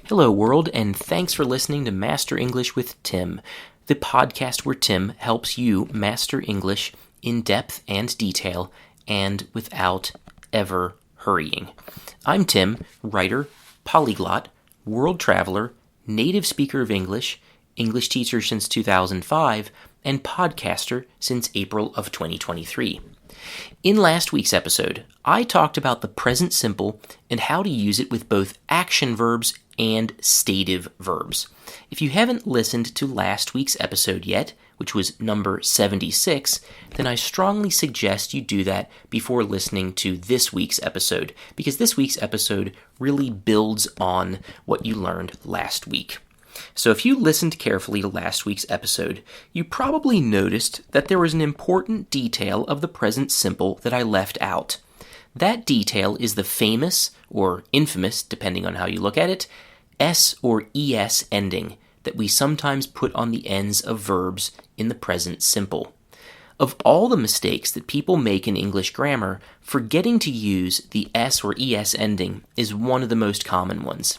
Hello, world, and thanks for listening to Master English with Tim, the podcast where Tim helps you master English in depth and detail and without ever hurrying. I'm Tim, writer, polyglot, world traveler, native speaker of English, English teacher since 2005, and podcaster since April of 2023. In last week's episode, I talked about the present simple and how to use it with both action verbs and stative verbs. If you haven't listened to last week's episode yet, which was number 76, then I strongly suggest you do that before listening to this week's episode, because this week's episode really builds on what you learned last week. So if you listened carefully to last week's episode, you probably noticed that there was an important detail of the present simple that I left out. That detail is the famous, or infamous, depending on how you look at it, S or ES ending that we sometimes put on the ends of verbs in the present simple. Of all the mistakes that people make in English grammar, forgetting to use the S or ES ending is one of the most common ones.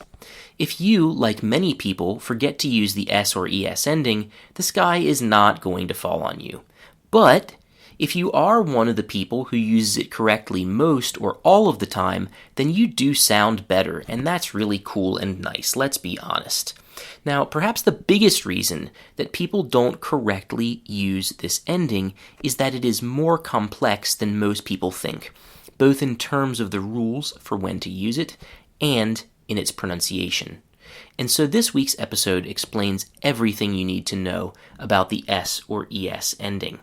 If you, like many people, forget to use the S or ES ending, the sky is not going to fall on you. But if you are one of the people who uses it correctly most or all of the time, then you do sound better, and that's really cool and nice, let's be honest. Now, perhaps the biggest reason that people don't correctly use this ending is that it is more complex than most people think, both in terms of the rules for when to use it and in its pronunciation. And so this week's episode explains everything you need to know about the S or ES ending.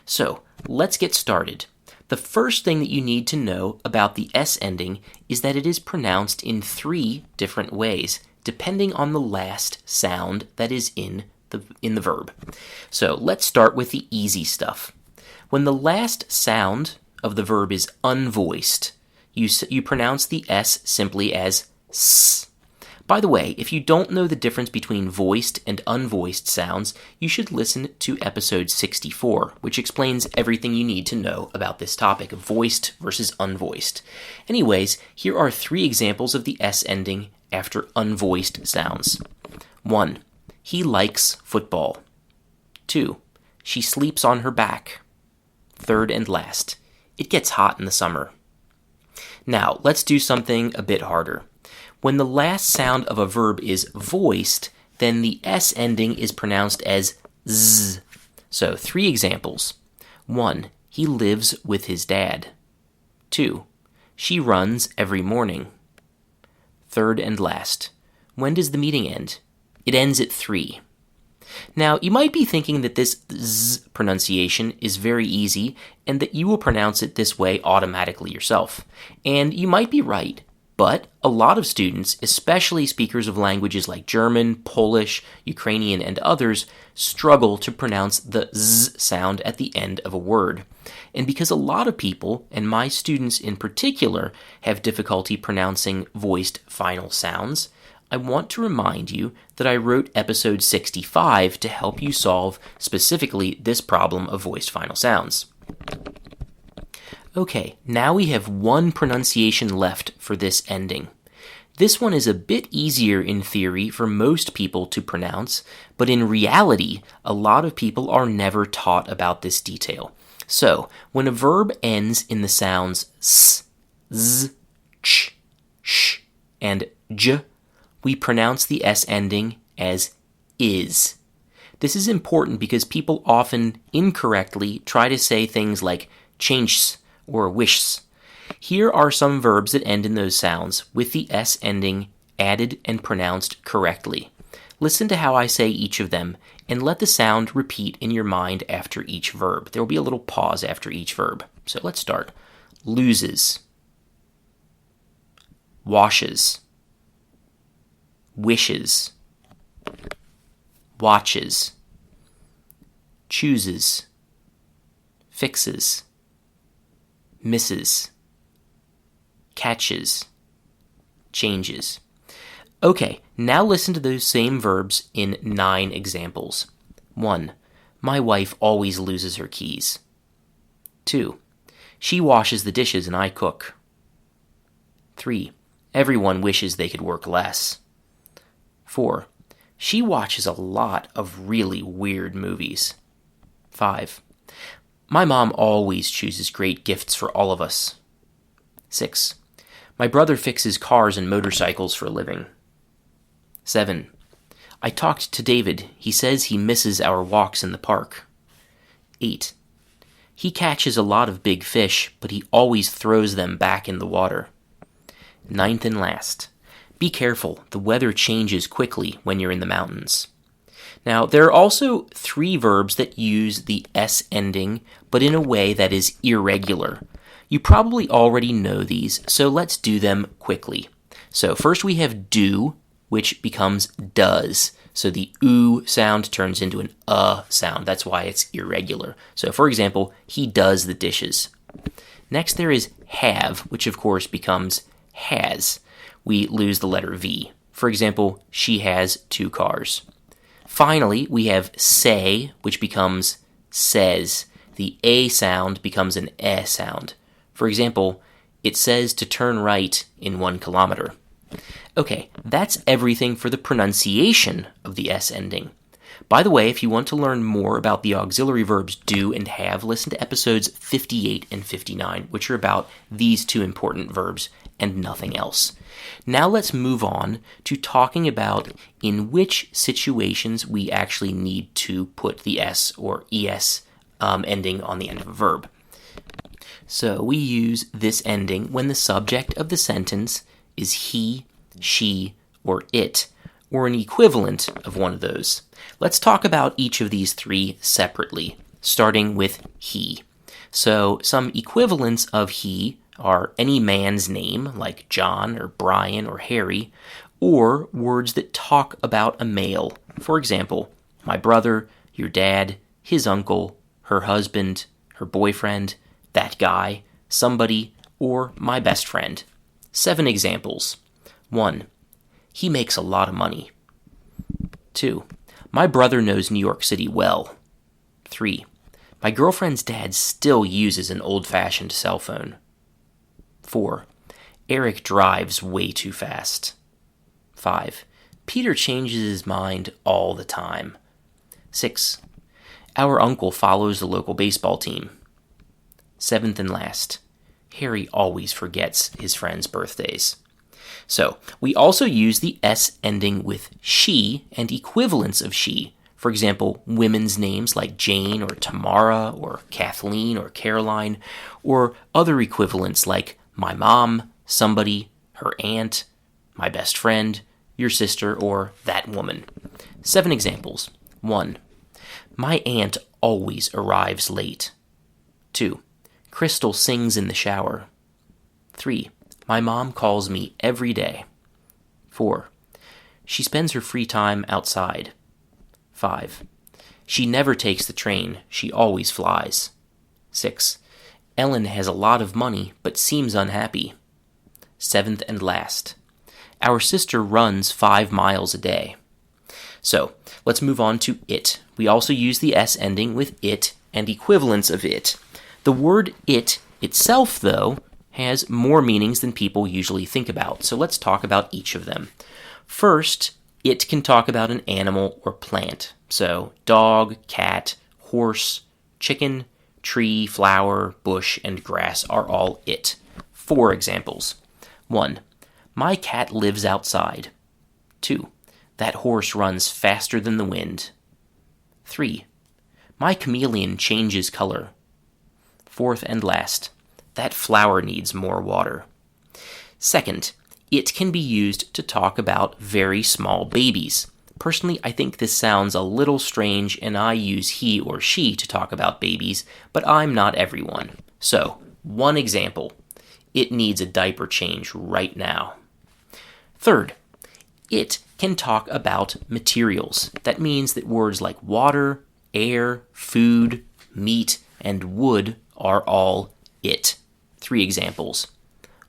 So, let's get started. The first thing that you need to know about the S ending is that it is pronounced in 3 different ways, depending on the last sound that is in the verb. So, let's start with the easy stuff. When the last sound of the verb is unvoiced, you pronounce the S simply as S. By the way, if you don't know the difference between voiced and unvoiced sounds, you should listen to episode 64, which explains everything you need to know about this topic of voiced versus unvoiced. Anyways, here are 3 examples of the S ending after unvoiced sounds. 1. He likes football. 2. She sleeps on her back. 3rd and last. It gets hot in the summer. Now, let's do something a bit harder. When the last sound of a verb is voiced, then the S ending is pronounced as Z. So, 3 examples. 1. He lives with his dad. 2. She runs every morning. 3rd and last. When does the meeting end? It ends at 3. Now, you might be thinking that this Z pronunciation is very easy and that you will pronounce it this way automatically yourself. And you might be right. But a lot of students, especially speakers of languages like German, Polish, Ukrainian, and others, struggle to pronounce the Z sound at the end of a word. And because a lot of people, and my students in particular, have difficulty pronouncing voiced final sounds, I want to remind you that I wrote episode 65 to help you solve specifically this problem of voiced final sounds. Okay, now we have 1 pronunciation left for this ending. This one is a bit easier in theory for most people to pronounce, but in reality, a lot of people are never taught about this detail. So, when a verb ends in the sounds s, z, ch, sh, and j, we pronounce the S ending as is. This is important because people often incorrectly try to say things like changes or wishes. Here are some verbs that end in those sounds with the S ending added and pronounced correctly. Listen to how I say each of them and let the sound repeat in your mind after each verb. There will be a little pause after each verb. So let's start. Loses. Washes. Wishes. Watches. Chooses. Fixes. Misses, catches, changes. Okay, now listen to those same verbs in 9 examples. 1. My wife always loses her keys. 2. She washes the dishes and I cook. 3. Everyone wishes they could work less. 4. She watches a lot of really weird movies. 5. My mom always chooses great gifts for all of us. 6. My brother fixes cars and motorcycles for a living. 7. I talked to David. He says he misses our walks in the park. 8. He catches a lot of big fish, but he always throws them back in the water. 9th and last. Be careful, the weather changes quickly when you're in the mountains. Now, there are also 3 verbs that use the S ending, but in a way that is irregular. You probably already know these, so let's do them quickly. So first we have do, which becomes does. So the oo sound turns into an sound. That's why it's irregular. So for example, he does the dishes. Next there is have, which of course becomes has. We lose the letter V. For example, she has 2 cars. Finally, we have say, which becomes says. The A sound becomes an E sound. For example, it says to turn right in 1 kilometer. Okay, that's everything for the pronunciation of the S ending. By the way, if you want to learn more about the auxiliary verbs do and have, listen to episodes 58 and 59, which are about these 2 important verbs and nothing else. Now let's move on to talking about in which situations we actually need to put the S or ES ending on the end of a verb. So we use this ending when the subject of the sentence is he, she, or it, or an equivalent of one of those. Let's talk about each of these 3 separately, starting with he. So some equivalents of he are any man's name, like John or Brian or Harry, or words that talk about a male. For example, my brother, your dad, his uncle, her husband, her boyfriend, that guy, somebody, or my best friend. 7 examples. 1. He makes a lot of money. 2. My brother knows New York City well. 3. My girlfriend's dad still uses an old-fashioned cell phone. 4. Eric drives way too fast. 5. Peter changes his mind all the time. 6. Our uncle follows the local baseball team. 7th and last. Harry always forgets his friends' birthdays. So, we also use the S ending with she and equivalents of she. For example, women's names like Jane or Tamara or Kathleen or Caroline, or other equivalents like my mom, somebody, her aunt, my best friend, your sister, or that woman. 7 examples. 1. My aunt always arrives late. 2. Crystal sings in the shower. 3. My mom calls me every day. 4. She spends her free time outside. 5. She never takes the train. She always flies. 6. Ellen has a lot of money, but seems unhappy. 7th and last. Our sister runs 5 miles a day. So, let's move on to it. We also use the S ending with it and equivalents of it. The word it itself, though, has more meanings than people usually think about, so let's talk about each of them. First, it can talk about an animal or plant. So, dog, cat, horse, chicken, tree, flower, bush, and grass are all it. 4 examples. 1. My cat lives outside. 2. That horse runs faster than the wind. 3. My chameleon changes color. 4th and last. That flower needs more water. Second, it can be used to talk about very small babies. Personally, I think this sounds a little strange, and I use he or she to talk about babies, but I'm not everyone. So, 1 example. It needs a diaper change right now. Third, it can talk about materials. That means that words like water, air, food, meat, and wood are all it. 3 examples.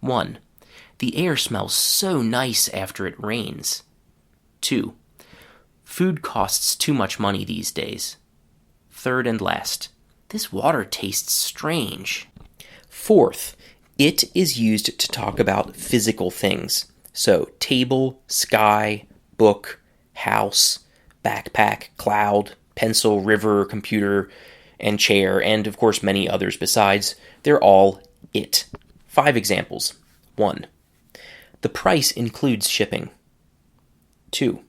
1. The air smells so nice after it rains. 2. Food costs too much money these days. 3rd and last. This water tastes strange. 4th, it is used to talk about physical things. So, table, sky, book, house, backpack, cloud, pencil, river, computer, and chair, and of course many others besides. They're all it. 5 examples. 1. The price includes shipping. 2.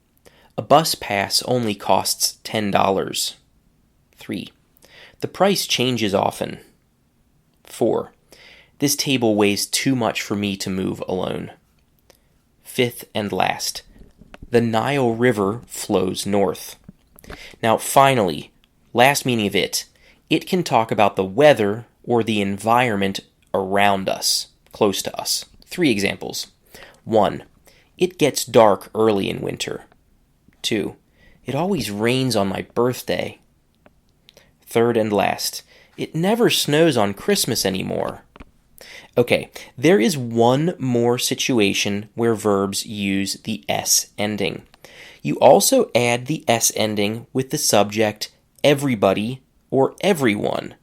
A bus pass only costs $10. 3. The price changes often. 4. This table weighs too much for me to move alone. 5th and last. The Nile River flows north. Now finally, last meaning of it. It can talk about the weather or the environment around us, close to us. 3 examples. 1. It gets dark early in winter. 2. It always rains on my birthday. 3rd and last. It never snows on Christmas anymore. Okay, there is one more situation where verbs use the S ending. You also add the S ending with the subject everybody or everyone.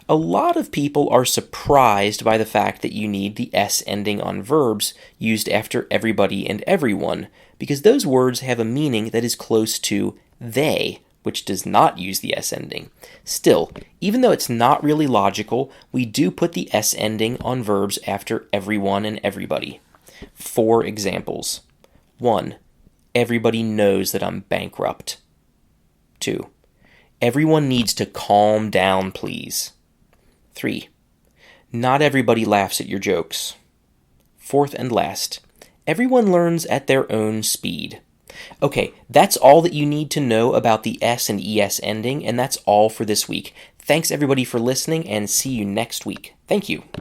A lot of people are surprised by the fact that you need the S ending on verbs used after everybody and everyone, because those words have a meaning that is close to they, which does not use the S ending. Still, even though it's not really logical, we do put the S ending on verbs after everyone and everybody. 4 examples. 1. Everybody knows that I'm bankrupt. 2. Everyone needs to calm down, please. 3. Not everybody laughs at your jokes. 4th and last. Everyone learns at their own speed. Okay, that's all that you need to know about the S and ES ending, and that's all for this week. Thanks everybody for listening, and see you next week. Thank you.